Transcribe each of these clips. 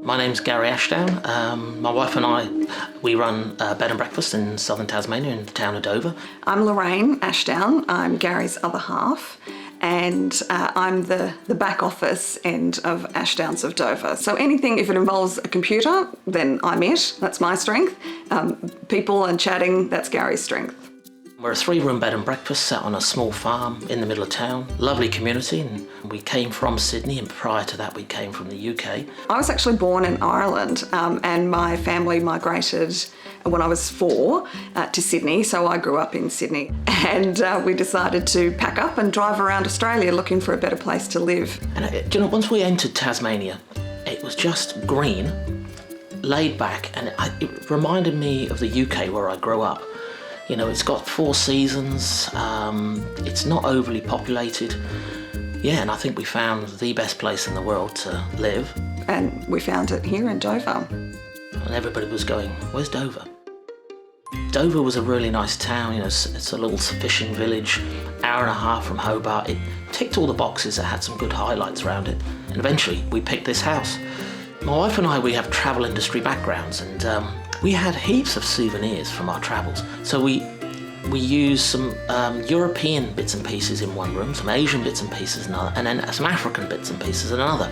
My name's Gary Ashdown. My wife and I, we run a bed and breakfast in southern Tasmania in the town of Dover. I'm Lorraine Ashdown. I'm Gary's other half, and I'm the back office end of Ashdowns of Dover. So anything, if it involves a computer, then I'm it. That's my strength. People and chatting, that's Gary's strength. We're a 3-room bed and breakfast set on a small farm in the middle of town. Lovely community, and we came from Sydney, and prior to that we came from the UK. I was actually born in Ireland, and my family migrated when I was 4 to Sydney, so I grew up in Sydney. And we decided to pack up and drive around Australia looking for a better place to live. And once we entered Tasmania, it was just green, laid back, and it reminded me of the UK where I grew up. You know, it's got 4 seasons, it's not overly populated. Yeah, and I think we found the best place in the world to live. And we found it here in Dover. And everybody was going, where's Dover? Dover was a really nice town, you know, it's a little fishing village, hour and a half from Hobart. It ticked all the boxes, it had some good highlights around it. And eventually we picked this house. My wife and I, we have travel industry backgrounds, and we had heaps of souvenirs from our travels. So we used some European bits and pieces in one room, some Asian bits and pieces in another, and then some African bits and pieces in another.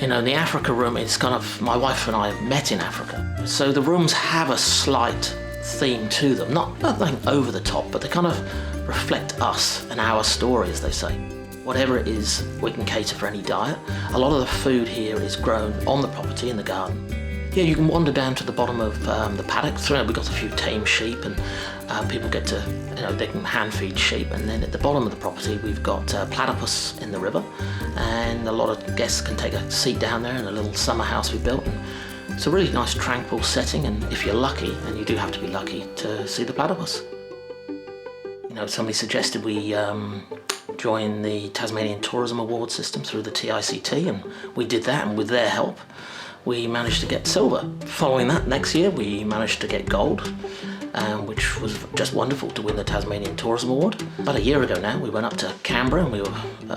You know, in the Africa room, it's kind of, my wife and I met in Africa. So the rooms have a slight theme to them, not nothing over the top, but they kind of reflect us and our story, as they say. Whatever it is, we can cater for any diet. A lot of the food here is grown on the property in the garden. Yeah, you can wander down to the bottom of the paddock. So we've got a few tame sheep, and people get to, you know, they can hand feed sheep. And then at the bottom of the property, we've got platypus in the river, and a lot of guests can take a seat down there in a little summer house we built. And it's a really nice, tranquil setting, and if you're lucky, and you do have to be lucky, to see the platypus. You know, somebody suggested we join the Tasmanian Tourism Award system through the TICT, and we did that, and with their help, we managed to get silver. Following that, next year, we managed to get gold, which was just wonderful to win the Tasmanian Tourism Award. About a year ago now, we went up to Canberra, and we were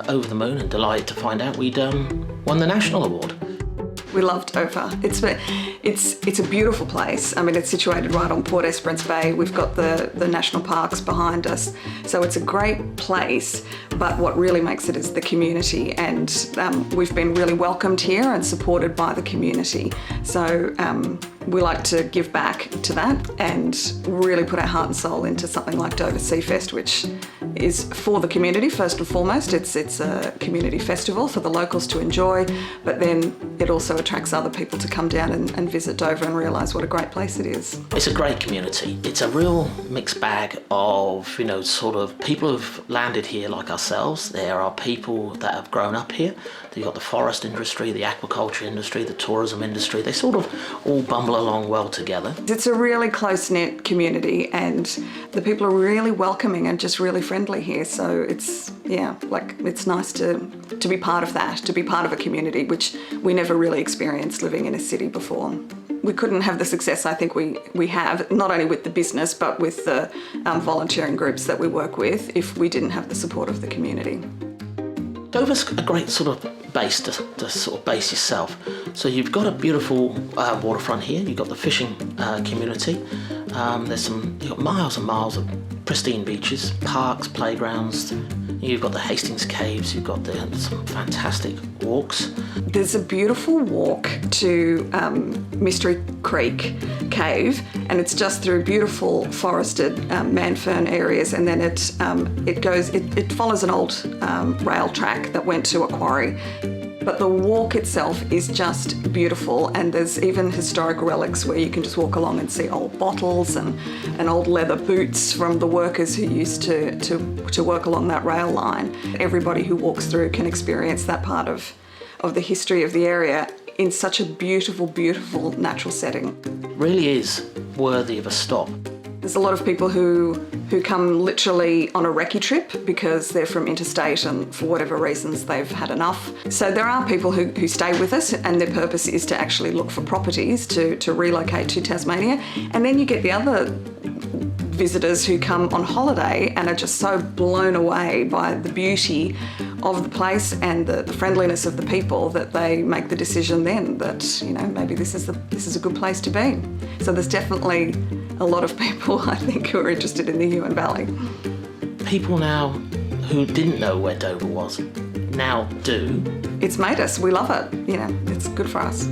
over the moon and delighted to find out we'd won the National Award. We love Dover. It's a beautiful place. I mean, it's situated right on Port Esperance Bay. We've got the national parks behind us. So it's a great place, but what really makes it is the community, and we've been really welcomed here and supported by the community. So we like to give back to that and really put our heart and soul into something like Dover Seafest, which is for the community first and foremost. It's a community festival for the locals to enjoy, but then it also attracts other people to come down and visit Dover and realise what a great place it is. It's a great community. It's a real mixed bag of, you know, sort of people who've landed here like ourselves. There are people that have grown up here. You've got the forest industry, the aquaculture industry, the tourism industry. They sort of all bumble along well together. It's a really close-knit community, and the people are really welcoming and just really friendly here. So it's, yeah, like, it's nice to be part of that, to be part of a community, which we never really experienced living in a city before. We couldn't have the success I think we have, not only with the business, but with the volunteering groups that we work with, if we didn't have the support of the community. Dover's a great sort of base to sort of base yourself. So you've got a beautiful waterfront here. You've got the fishing community. You've got miles and miles of pristine beaches, parks, playgrounds. You've got the Hastings Caves. You've got some fantastic walks. There's a beautiful walk to Mystery Creek Cave, and it's just through beautiful forested Manfern areas, and then it follows an old rail track that went to a quarry. But the walk itself is just beautiful, and there's even historic relics where you can just walk along and see old bottles and old leather boots from the workers who used to work along that rail line. Everybody who walks through can experience that part of the history of the area in such a beautiful, beautiful natural setting. It really is worthy of a stop. There's a lot of people who come literally on a recce trip because they're from interstate and for whatever reasons they've had enough. So there are people who stay with us, and their purpose is to actually look for properties to relocate to Tasmania. And then you get the other visitors who come on holiday and are just so blown away by the beauty of the place and the friendliness of the people that they make the decision then that, you know, maybe this is a good place to be. So there's definitely a lot of people, I think, who are interested in the Huon Valley. People now who didn't know where Dover was now do. It's made us. We love it. You know, it's good for us.